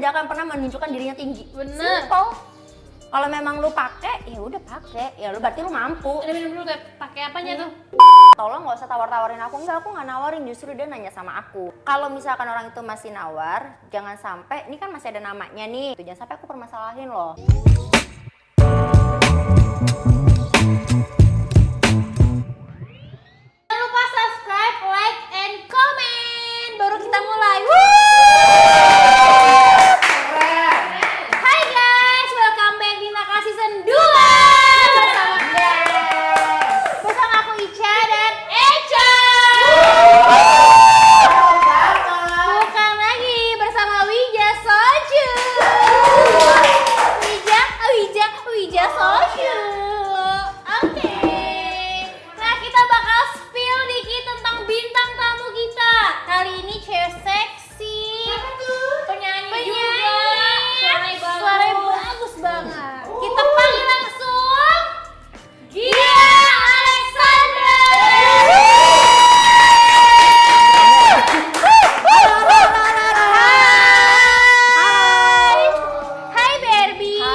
tidak akan pernah menunjukkan dirinya tinggi. Bener. Simple. Kalau memang lu pakai, ya udah pakai. Ya lu berarti lu mampu. Udah minum dulu kayak pakai apanya tuh? Tolong nggak usah tawar-tawarin aku. Enggak, aku nggak nawarin, justru dia nanya sama aku. Kalau misalkan orang itu masih nawar, jangan sampai, ini kan masih ada namanya nih, jangan sampai aku permasalahin loh. Jangan lupa subscribe, like, and comment. Baru kita mulai. Hai guys, welcome back di Nakal Season 2 bersama aku Ica dan Echa. Bukan lagi bersama Wija Soju. Wija Soju. Oke. Nah, kita bakal spill dikit tentang bintang tamu kita. Kali ini cewek seksi. Penyanyi juga. Suaranya bagus banget. Kita panggil langsung Gia Alexandra. Hai. Hai Barbie.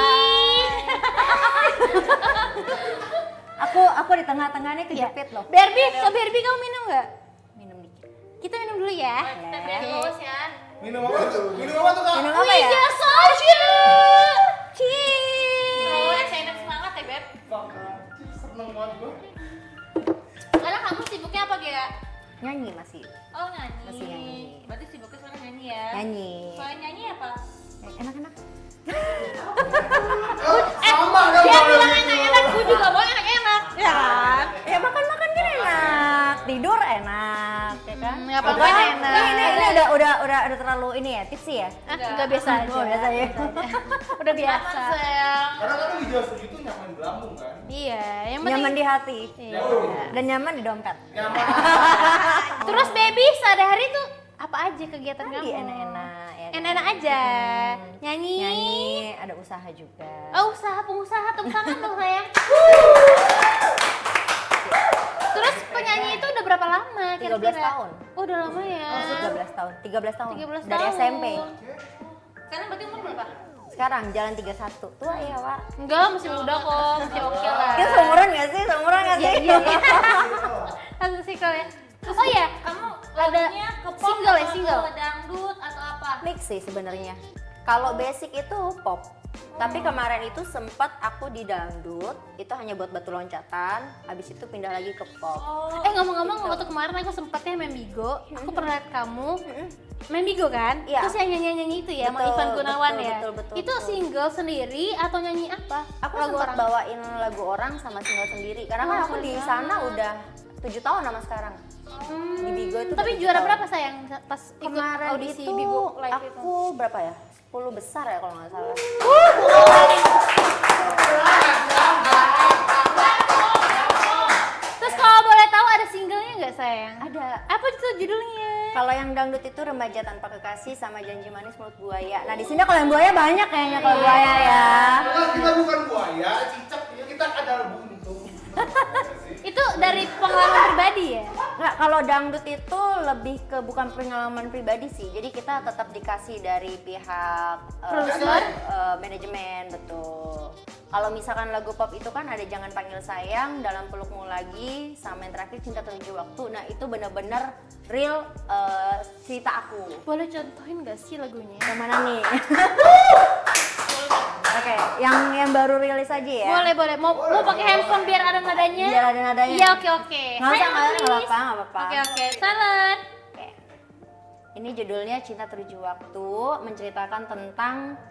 Aku di tengah-tengahnya kejepit loh. Barbie, kamu minum nggak? Minum dikit. Kita minum dulu ya. Kita biar bos ya. Minum apa tuh? Minum apa tuh, Kak? Minum apa ya? Wija Soju. Cheers. Saya semangat ya, Beb. Seneng banget gua. Sekarang kamu sibuknya apa, Gia? Nyanyi masih. Oh, nyanyi. Masih nyanyi. Berarti sibuknya sekarang nyanyi ya? Nyanyi. Soalnya nyanyi apa? Enak-enak. Sama dong. Dia bilang enak-enak, gue juga mau enak-enak. Ya kan? Ya makan-makan kan enak, tidur enak, ya kan? Nggak apa-apa, Enggak, enak. Ini udah terlalu ini ya, tipsy ya? Enggak biasa aja. Oh, biasa ya. Udah biasa. Karena kan Wija Soju itu nyaman di lambung kan? Iya, yang penting. Nyaman di hati Iya. dan nyaman di dompet. Nyaman. Terus baby, sehari-hari tuh apa aja kegiatan kamu? Tadi enak-enak ya. kan? Enak-enak aja. Nyanyi. Nyanyi, ada usaha juga. Oh, pengusaha, tepuk tangan dong sayang. Terus penyanyi itu udah berapa lama 13 kira-kira? tahun. Oh, udah lama ya. 13 tahun, 13 tahun. 13 Dari tahun. SMP. Sekarang berarti umur berapa? Sekarang jalan 31. Tua ya, Wak. Enggak, masih muda kok, masih oke lah. Kita seumuran gak sih? Seumuran gak sih? Iya. Langsung single ya. Oh iya, kamu ada single ya, single. Dangdut atau apa? Mix sih sebenarnya. Kalau basic itu pop. Tapi kemarin itu sempat aku di dangdut, itu hanya buat batu loncatan, habis itu pindah lagi ke pop. Ngomong-ngomong, waktu kemarin aku sempatnya main Bigo, aku pernah lihat kamu main Bigo kan? Iya. Terus yang nyanyi-nyanyi itu ya, sama Betul, Ivan Gunawan betul, ya? betul, Itu single sendiri atau nyanyi apa? Aku sempat bawain lagu orang sama single sendiri, karena kan aku di sana udah 7 tahun sama sekarang. Di Bigo itu. Tapi udah 7 juara tahun. berapa sayang pas ikut Kemarin audisi itu Bigo live itu? aku berapa ya? 10 besar ya kalau nggak salah. Terus kalau boleh tahu ada singlenya nggak sayang? Ada. Apa itu judulnya? Kalau yang dangdut itu Remaja Tanpa Kekasih sama Janji Manis Mulut Buaya. Nah di sini kalau yang buaya banyak kayaknya kalau buaya ya. Karena kita bukan buaya, cicak. Kita adalah buntung. Itu dari pengalaman pribadi ya? Nggak, kalau dangdut itu lebih ke bukan pengalaman pribadi sih. Jadi kita tetap dikasih dari pihak Produser? manajemen, betul. Kalau misalkan lagu pop itu kan ada Jangan Panggil Sayang, Dalam Pelukmu Lagi, sama yang terakhir Cinta Tujuh Waktu. Nah itu benar-benar real cerita aku. Boleh contohin nggak sih lagunya? Yang mana nih? Oke, yang baru rilis aja ya. Boleh. Mau pakai handphone biar ada nadanya? Biar ada nadanya. Iya, oke. Nggak usah, nggak Alis. apa-apa. Oke. Salad. Oke. Ini judulnya Cinta Tujuh Waktu, menceritakan tentang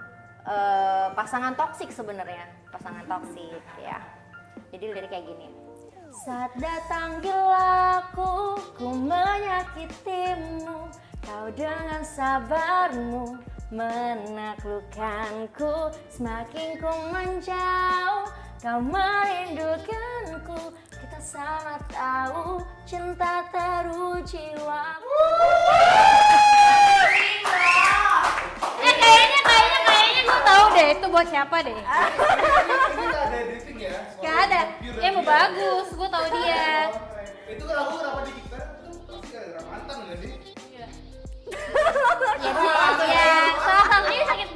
pasangan toksik sebenarnya, pasangan toksik ya. Jadi lirik kayak gini. Saat datang gilaku, ku menyakitimu, kau dengan sabarmu menaklukkanku. Semakin ku menjauh, kau merindukanku. Kita sama tahu cinta teruji waktu. Kayaknya gue tahu deh itu buat siapa deh. Ini nggak ada editing ya? Gak ada. Mau bagus, gue tahu dia. Itu lagu kenapa dicipta? Itu pasti gara-gara mantan nggak sih? Ya, salah satunya sakit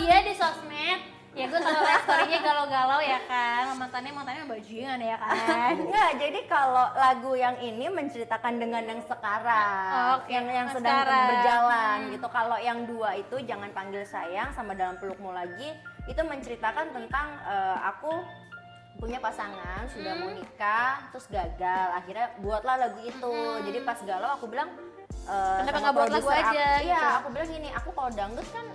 dia di sosmed. Ya gue kalau liat story-nya galau-galau ya kan, mantannya bajingan ya kan. Enggak, jadi kalau lagu yang ini menceritakan dengan yang sekarang, Oke, yang sedang sekarang. berjalan gitu. Kalau yang dua itu Jangan Panggil Sayang sama Dalam Pelukmu Lagi itu menceritakan tentang aku punya pasangan, sudah mau nikah, terus gagal, akhirnya buatlah lagu itu. Jadi pas galau aku bilang Kenapa sama nggak buat lagu produser aja, aku, iya gitu. aku bilang gini, aku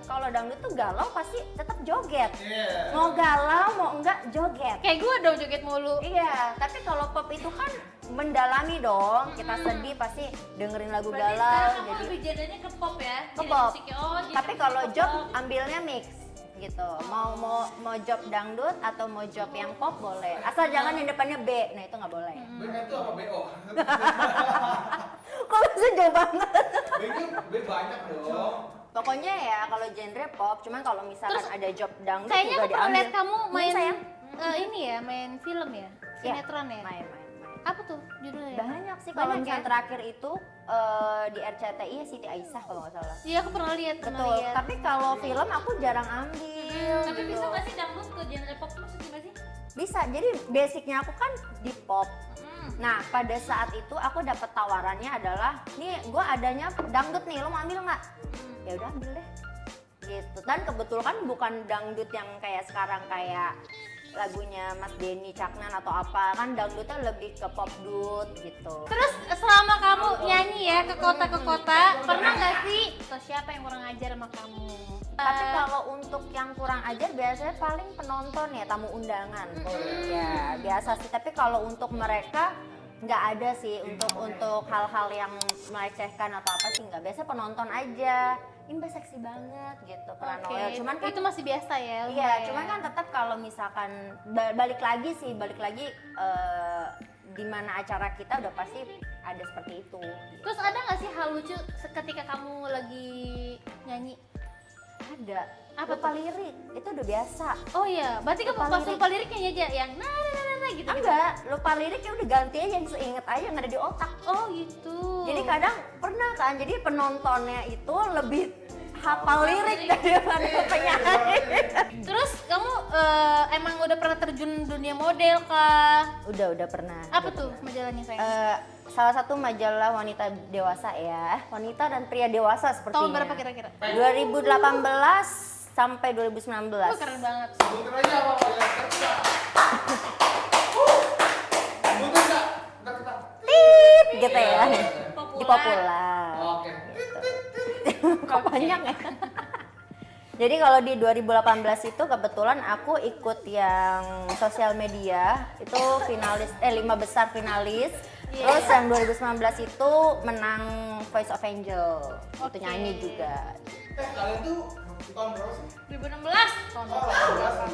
kalau dangdut tuh galau pasti tetap joget. Iya. Mau galau mau enggak joget. Kayak gue dong joget mulu. Iya, tapi kalau pop itu kan mendalami dong. Kita sedih pasti dengerin lagu Berarti galau. sekarang kamu Jadi lebih genrenya ke pop ya? ke Jadi pop. musiknya, jadi Tapi musik kalau ke job pop. ambilnya mix gitu. Mau job dangdut atau mau job yang pop boleh. Asal jangan yang depannya B. Nah, itu nggak boleh. B itu apa BO? Kok bisa jauh banget? B banyak dong. Pokoknya ya kalau genre pop, cuman kalau misalkan Terus, ada job dangdut Kayaknya juga aku pernah diambil. lihat kamu main sayang. ini ya, main film ya? Sinetron ya? Main. Apa tuh judulnya? Banyak sih kalau Banyak misalnya ya? terakhir itu di RCTI ya Siti Aisyah kalau nggak salah. Iya aku pernah lihat. Betul, tapi kalau film aku jarang ambil. Tapi gitu. bisa nggak sih dangdut ke genre pop tuh maksudnya nggak sih? Bisa, jadi basicnya aku kan di pop. Nah pada saat itu aku dapat tawarannya adalah, nih gue adanya dangdut nih, lo mau ambil nggak? Ya udah ambil deh. Gitu. Dan kebetulan kan bukan dangdut yang kayak sekarang kayak lagunya Mas Denny Caknan atau apa, kan dangdutnya lebih ke pop dut gitu. Terus selama kamu nyanyi ya ke kota, pernah nggak sih? Atau siapa yang kurang ajar sama kamu? Tapi kalau untuk yang kurang ajar biasanya paling penonton ya, tamu undangan. Ya biasa sih. Tapi kalau untuk mereka nggak ada sih untuk hal-hal yang melecehkan atau apa sih nggak. Biasa penonton aja. Ini Mbak seksi banget gitu, Pranoel. Oke, Cuman kan itu masih biasa ya? iya, Mbak, cuman ya? kan tetap kalau misalkan balik lagi di mana acara kita udah pasti ada seperti itu. Terus ada nggak sih hal lucu ketika kamu lagi nyanyi? Ada. Apa Lupa lirik, itu udah biasa. Oh iya, berarti kamu Lupa pas lirik. lupa liriknya aja yang nah gitu. Enggak, lupa liriknya udah ganti aja yang seinget aja yang ada di otak. Oh gitu. Jadi kadang pernah kan, jadi penontonnya itu lebih hafal lirik daripada penyanyi. Terus kamu emang udah pernah terjun dunia model kah? Udah pernah. Apa tuh majalahnya sayang? Salah satu majalah wanita dewasa ya, wanita dan pria dewasa sepertinya. Tahun berapa kira-kira? 2018 sampai 2019. Oh, keren banget. Sebutin aja apa ya? Sebutin nggak? Ntar kita. Tit gitu ya. Populer. Di populer. Oke. Kok banyak ya? Jadi kalau di 2018 itu kebetulan aku ikut yang sosial media, itu finalis 5 besar finalis. Terus yang 2019 itu menang Voice of Angel. Itu Oke. nyanyi juga. Kalian tuh tahun berapa sih? 2016 tahun berapa?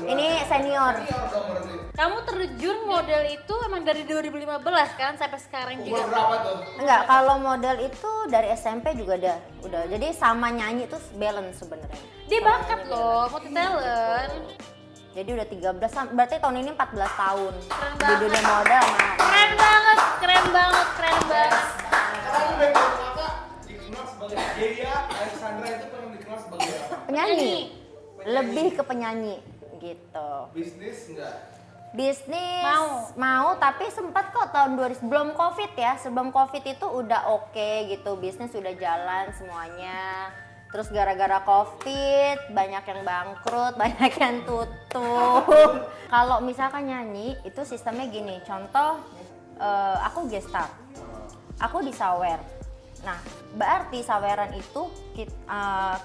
Ini senior. Senior dong berarti. Kamu terjun model itu emang dari 2015 kan sampai sekarang Umur juga. berapa tuh? Enggak, kalau model itu dari SMP juga udah. Jadi sama nyanyi tuh balance sebenarnya. Dia bakat loh, multi talent. Jadi udah 13, berarti tahun ini 14 tahun. Keren Di banget. dunia model mah. Keren banget, keren banget, keren banget. Sekarang background kakak dikenal sebagai Dea Alexandra itu pernah dikenal sebagai apa? Penyanyi. Lebih ke penyanyi gitu. Bisnis enggak? Bisnis Mau. tapi sempat kok tahun 2000 belum Covid ya. Sebelum Covid itu udah oke gitu. Bisnis udah jalan semuanya. Terus gara-gara Covid banyak yang bangkrut, banyak yang tutup. Kalau misalkan nyanyi itu sistemnya gini. Contoh aku guest star. Aku di sawer. Nah, berarti saweran itu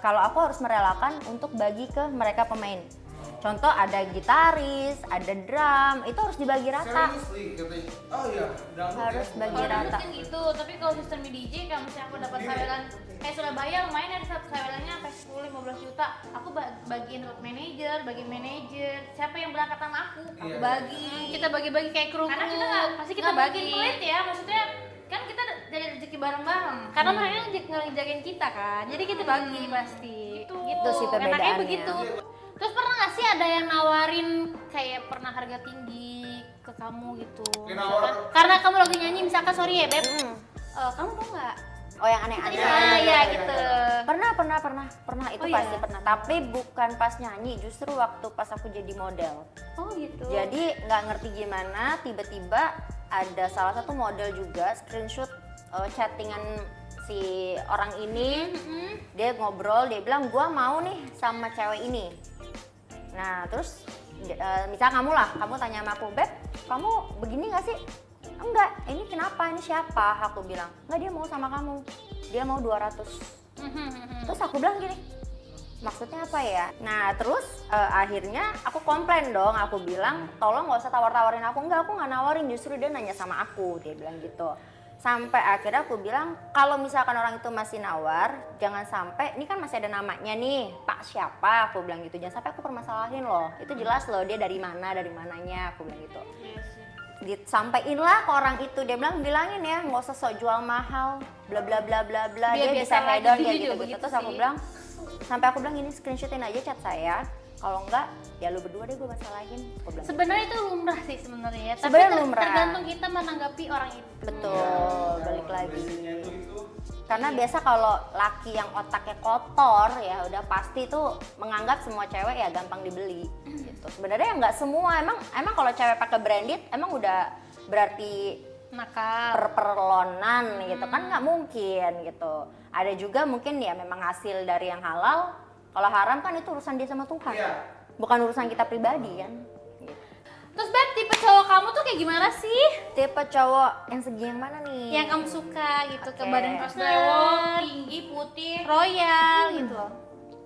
kalau aku harus merelakan untuk bagi ke mereka pemain. Contoh ada gitaris, ada drum, itu harus dibagi rata. Seriously katanya. Oh iya, dangdut Harus ya. bagi Kalau dulu rata. kan gitu, tapi kalau sistem di DJ kalau misalnya aku dapat saweran kayak Surabaya lumayan ada satu sawerannya sampai 10-15 juta. Aku bagiin buat manajer, bagi manajer. Siapa yang berangkat sama aku Iya. bagi. Kita bagi-bagi kayak kru. Karena kita nggak pasti kita bagi pelit ya, maksudnya kan kita dari rezeki bareng-bareng. Karena mereka ngejagain kita kan, jadi kita bagi pasti. Gitu sih Enaknya perbedaannya. begitu. Terus pernah nggak sih ada yang nawarin kayak pernah harga tinggi ke kamu gitu? Kayak nawar. Misalkan, karena kamu lagi nyanyi misalkan sorry ya beb, kamu mau nggak Oh yang aneh-aneh. Iya gitu. Pernah itu Oh, iya? pasti pernah. Tapi bukan pas nyanyi, justru waktu pas aku jadi model. Oh gitu. Jadi nggak ngerti gimana, tiba-tiba ada salah satu model juga screenshot chattingan si orang ini. Dia ngobrol, dia bilang gua mau nih sama cewek ini. Nah terus misal kamu tanya sama aku, Beb, kamu begini nggak sih? Enggak, ini kenapa? Ini siapa? Aku bilang, enggak, dia mau sama kamu. Dia mau 200. Terus aku bilang gini, maksudnya apa ya? Nah terus akhirnya aku komplain dong, aku bilang tolong nggak usah tawar-tawarin aku. Enggak, aku nggak nawarin, justru dia nanya sama aku, dia bilang gitu. Sampai akhirnya aku bilang, kalau misalkan orang itu masih nawar, jangan sampai, ini kan masih ada namanya nih, Pak siapa, aku bilang gitu. Jangan sampai aku permasalahin loh, itu jelas loh dia dari mananya, aku bilang gitu. Disampaiinlah ke orang itu, dia bilangin ya nggak usah sok jual mahal, bla bla bla bla bla, dia bisa head on kayak gitu gitu. Terus aku bilang, sampai aku bilang ini screenshotin aja chat saya, kalau enggak ya lu berdua deh gue masalahin. Sebenarnya itu lumrah sih sebenarnya ya. Tapi Sebenarnya lumrah. tergantung kita menanggapi orang itu. Betul, balik lagi. Biasanya itu Karena biasa kalau laki yang otaknya kotor ya udah pasti tuh menganggap semua cewek ya gampang dibeli gitu. Sebenarnya nggak semua, emang kalau cewek pakai branded emang udah berarti Nakal. perlonan gitu kan, nggak mungkin gitu. Ada juga mungkin ya memang hasil dari yang halal. Kalau haram kan itu urusan dia sama Tuhan, Iya. bukan urusan kita pribadi kan. Gitu. Terus Beb, tipe cowok kamu tuh kayak gimana sih? Tipe cowok yang segi yang mana nih? Yang kamu suka gitu, ke Oke. badan Brewok, besar, tinggi, putih. royal gitu loh.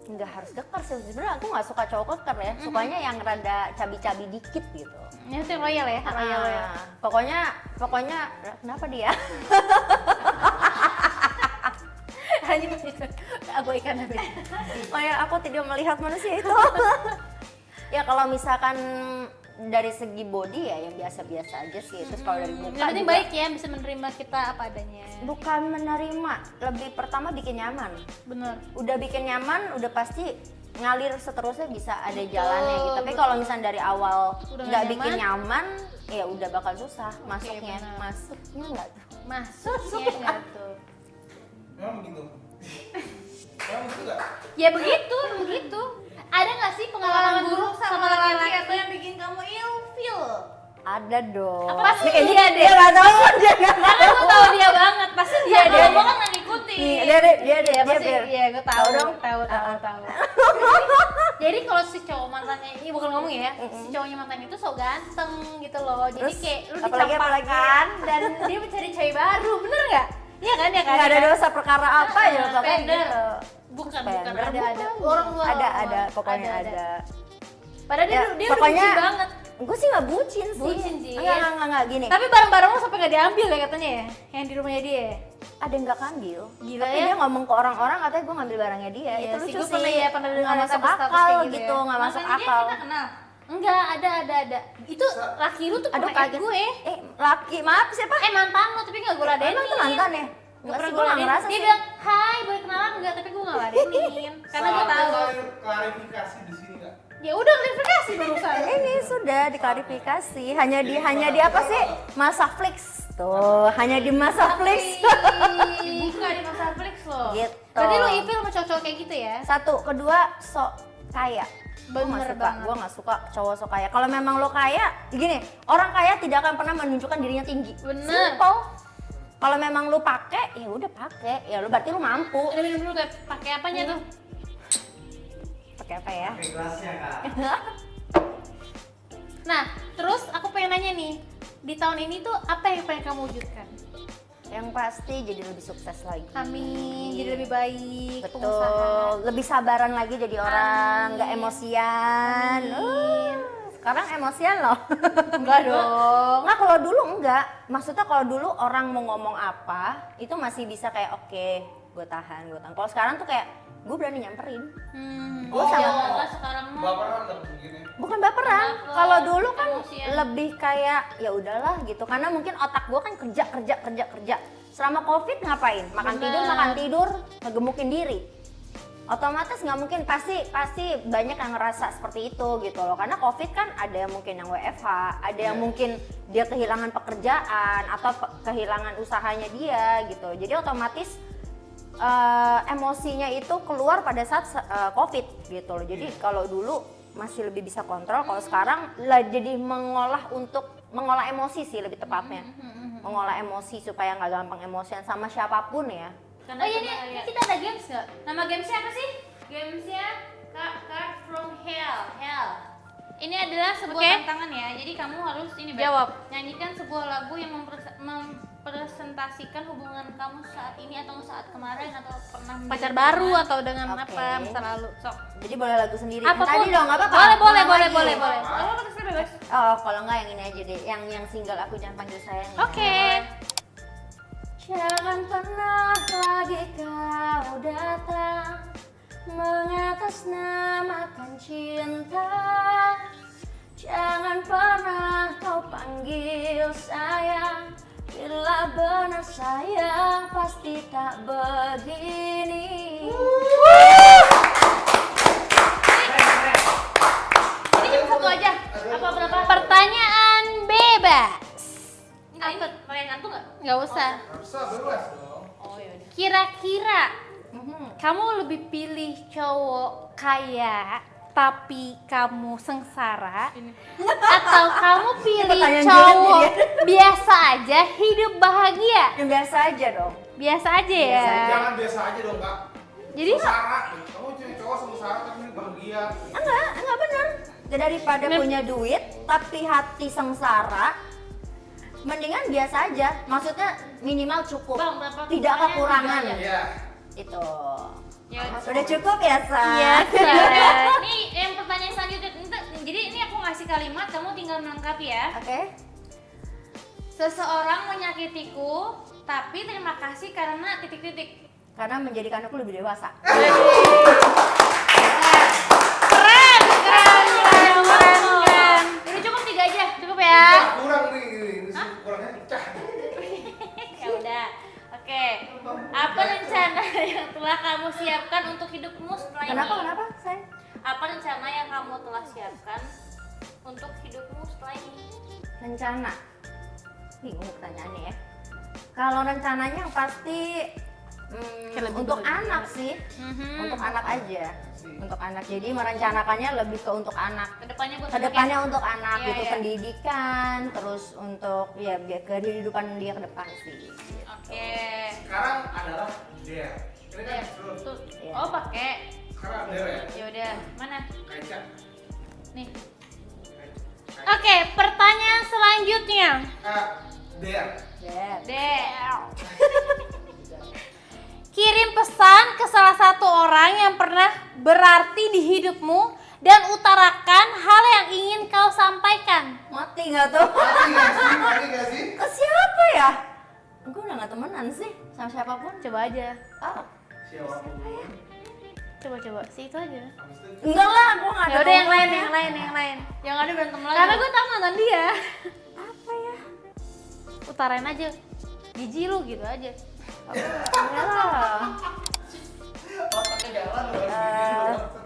Nggak harus keker sih, sebenarnya aku nggak suka cowok keker ya, sukanya yang rada cabi-cabi dikit gitu. Ini tuh royal ya, royal ya. Pokoknya kenapa dia? Lanjut, aku ikan nanti. Kayak aku tidak melihat manusia itu. Ya kalau misalkan dari segi body ya yang biasa-biasa aja sih. Terus kalau dari muka Yang penting juga baik ya, bisa menerima kita apa adanya. bukan menerima, lebih pertama bikin nyaman. Bener. Udah bikin nyaman, udah pasti ngalir seterusnya bisa ada Betul, jalannya gitu. Tapi betul. kalau misalnya dari awal Udah nggak nggak bikin nyaman, nyaman, ya udah bakal susah masuknya. benar. Masuknya nggak tuh? Masuknya nggak tuh? Memang begitu. Memang begitu nggak? Ya begitu. Ada nggak sih pengalaman buruk sama laki-laki atau yang bikin kamu ilfil? Ada dong. Apa sih? Kayaknya Dia deh. dia nggak tahu, dia nggak Karena aku tahu dia banget, pasti dia Dia gua kan nggak ngikutin. Dia Pasti, iya gue tahu dong. tahu. Jadi kalau si cowok mantannya ini bukan ngomong ya, si cowoknya mantannya itu so ganteng gitu loh. Jadi Terus, kayak lu apalagi? dicampakkan dan dia mencari cewek baru, bener nggak? Iya kan ya kan? nggak ada ya kan? dosa perkara apa ya pokoknya Spender. gitu. Bukan Spender, ada bukan. orang luar. Ada pokoknya ada. Padahal Ya, dia pokoknya udah bucin banget. Gue sih nggak bucin sih. Bucin sih. Enggak gini. Tapi barang-barang lo sampai nggak diambil ya katanya ya, yang di rumahnya dia. Ada yang nggak ngambil. Gila Tapi ya. dia ngomong ke orang-orang katanya gue ngambil barangnya dia. Iya Itu sih, lucu gua sih. pernah Nggak dengar masuk status-status akal kayak gitu, ya. nggak masuk Makanya akal. kita kenal. Enggak, ada. Itu laki lu tuh Aduh pernah kaget. gue. Laki, maaf siapa? Mantan lo tapi nggak gue ladenin. Emang tuh mantan ya? Gak Nggak pernah sih, gue gue nggak ladenin. ngerasa Dia sih. bilang, hai boleh kenalan enggak, tapi gue gak ladenin. Karena gue tahu. Klarifikasi di sini nggak? Ya udah klarifikasi barusan. Ini sudah diklarifikasi. Hanya di apa sih? Masa Flix. Tuh, hanya di masa Flix. Buka di masa Flix lo. Gitu. Berarti lo ipil sama cowok kayak gitu ya? Satu, kedua sok kaya. Bener banget. Gue nggak suka cowok sok kaya. Kalau memang lo kaya, gini, orang kaya tidak akan pernah menunjukkan dirinya tinggi. Bener. Simple. Kalau memang lo pakai, ya udah pakai. Ya lo berarti lo mampu. Udah minum dulu kayak pakai apanya tuh? Pakai apa ya? Pakai gelasnya kak. Nah, terus aku pengen nanya nih, di tahun ini tuh apa yang pengen kamu wujudkan? Yang pasti jadi lebih sukses lagi. Amin, jadi lebih baik, Betul, pengusaha. lebih sabaran lagi jadi orang, Amin. nggak emosian. Amin. Sekarang emosian loh. Enggak dong. Nggak, kalau dulu enggak. Maksudnya kalau dulu orang mau ngomong apa, itu masih bisa kayak oke, gue tahan. Kalau sekarang tuh kayak gue berani nyamperin. Oh, Janganlah sekarang mah. Baperan nggak mungkin ya? Bukan baperan. Baper, Kalau dulu kan emosian. lebih kayak ya udahlah gitu. Karena mungkin otak gue kan kerja. Selama Covid ngapain? Makan Bener. tidur, ngegemukin diri. Otomatis nggak mungkin, pasti banyak yang ngerasa seperti itu gitu loh. Karena Covid kan ada yang mungkin yang WFH, ada yang mungkin dia kehilangan pekerjaan atau kehilangan usahanya dia gitu. Jadi otomatis emosinya itu keluar pada saat COVID gitu loh. Jadi kalau dulu masih lebih bisa kontrol, kalau sekarang lah jadi mengolah emosi sih lebih tepatnya. Mengolah emosi supaya nggak gampang emosian sama siapapun ya. Oh iya nih, kita ada games nggak? Nama gamesnya apa sih? Gamesnya Card from Hell. Ini adalah sebuah tantangan ya. Jadi kamu harus ini jawab. Nyanyikan sebuah lagu yang mempresentasikan hubungan kamu saat ini atau saat kemarin atau pernah Pacar baru atau dengan Oke. apa masa lalu. Sok. Jadi boleh lagu sendiri. Apapun. Tadi dong, nggak apa-apa. Boleh. Oh, terserah bebas. Oh, kalau nggak yang ini aja deh, yang single Aku Jangan Panggil Sayang. Oke. Jangan pernah lagi kau datang mengatasnamakan cinta. Jangan pernah kau panggil sayang. Bila benar sayang pasti tak begini. Ini cuma satu aja. Apa berapa? Pertanyaan bebas. Enggak ikut. Pakai ngantuk nggak? Nggak usah. Bisa bebas dong. Oh iya udah. Kira-kira kamu lebih pilih cowok kaya tapi kamu sengsara atau kamu pilih Pertanyaan cowok jelek nih biasa aja hidup bahagia? Yang biasa aja dong. Biasa aja ya. Jangan biasa aja dong kak. Jadi Sengsara, kamu cewek cowok sengsara tapi bahagia. Enggak bener. Daripada punya duit tapi hati sengsara, mendingan biasa aja. Maksudnya minimal cukup. Bang, berapa Tidak pertanyaan? kekurangan. Tiga Iya. Itu. Ya, Sudah cukup ya, Sa? Iya, Ini yang pertanyaan selanjutnya. Jadi ini aku ngasih kalimat, kamu tinggal melengkapi ya. Oke. Seseorang menyakitiku, tapi terima kasih karena titik-titik. Karena menjadikan aku lebih dewasa. keren. Udah cukup 3 aja. Cukup ya. Kurang nih, ini sih kurangnya pecah. Ya udah. Oke. Apa rencana yang telah kamu siapkan untuk hidupmu setelah ini? Kenapa, sayang? Apa rencana yang kamu telah siapkan untuk hidupmu setelah ini? Rencana. Bingung pertanyaannya ya. Kalau rencananya pasti untuk anak sih. Untuk anak aja. Untuk anak. Jadi merencanakannya lebih ke untuk anak. Kedepannya buat Kedepannya anak ya? untuk anak Iya, gitu, iya. pendidikan, terus untuk ya biar kehidupan dia ke depan sih. Oke. Sekarang adalah dare. Ini kan seru. Tuh. Iya. Oh, pakai. Sekarang dare ya. Ya udah, mana? Kaca. Nih. Oke, pertanyaan selanjutnya. Dare. Dad. Deh. Kirim pesan ke salah satu orang yang pernah berarti di hidupmu dan utarakan hal yang ingin kau sampaikan. Mati nggak tuh? Mati nggak sih? Ke siapa ya? Gue udah nggak temenan sih sama siapapun. Coba aja. Oh. Siapapun. Coba sih itu aja. Habis itu Enggak lah, gue nggak ada. Ya udah yang lain, temennya. yang lain. Yang ada berantem lagi. Karena gue tahu mantan dia. Apa ya? Utarain aja. Jijik lu gitu aja. Enggak lah. otaknya jalan loh.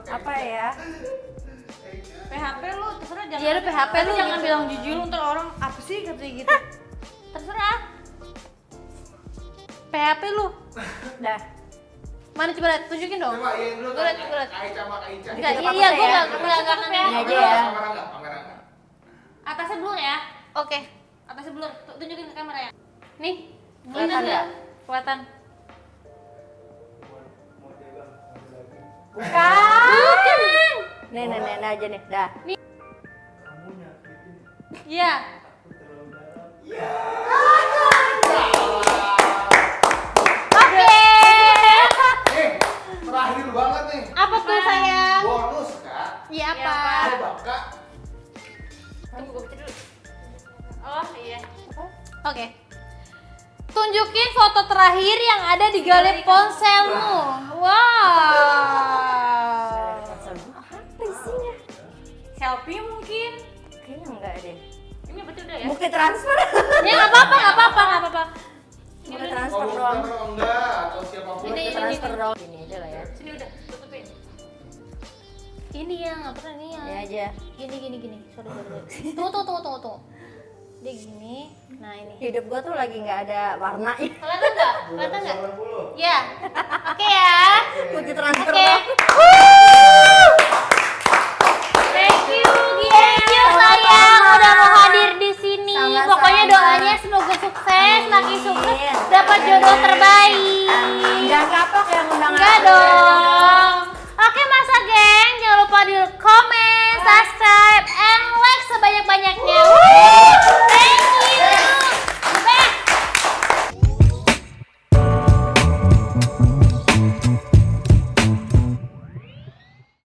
Apa ya? PHP lu terserah jangan. Iya lu PHP Tapi lu jangan gitu. bilang jujur lu, ntar orang apa sih katanya gitu. Terserah. PHP lu. Dah. Mana coba lihat, tunjukin dong. Coba iya dulu Gua liat. Aica sama Aica. Enggak, Ditutup iya apa gue ya? enggak akan Ini aja ya. Kamera enggak? Atasnya blur ya. Oke. Atasnya blur. Tunjukin ke kamera ya. Nih. Kelihatan nggak? Kelihatan. Bukan. Nih aja nih. Dah. Iya. Oke. Terakhir banget nih. Apa tuh sayang? Bonus kak. Iya Iya, apa? Coba kak. Tunggu gue baca dulu. Oh iya. Oke. Tunjukin foto terakhir yang ada di galeri ponselmu. Wow. Apa isinya? Selfie mungkin. Kayaknya enggak deh. Ini betul udah ya. Bukti transfer. Ya nggak apa-apa. Bukti transfer Kalau doang. bukan enggak atau siapapun. Ini, Bukti transfer doang. Ini aja lah ya. Sini udah tutupin. Ini yang nggak pernah nih yang. Ini aja. Gini. Sorry. Tunggu. Dia gini. Nah ini. Hidup gua tuh lagi nggak ada warnanya. Kelihatan nggak? Kelihatan nggak? 90. Ya. Oke ya. Kunci transfer Oke. dong.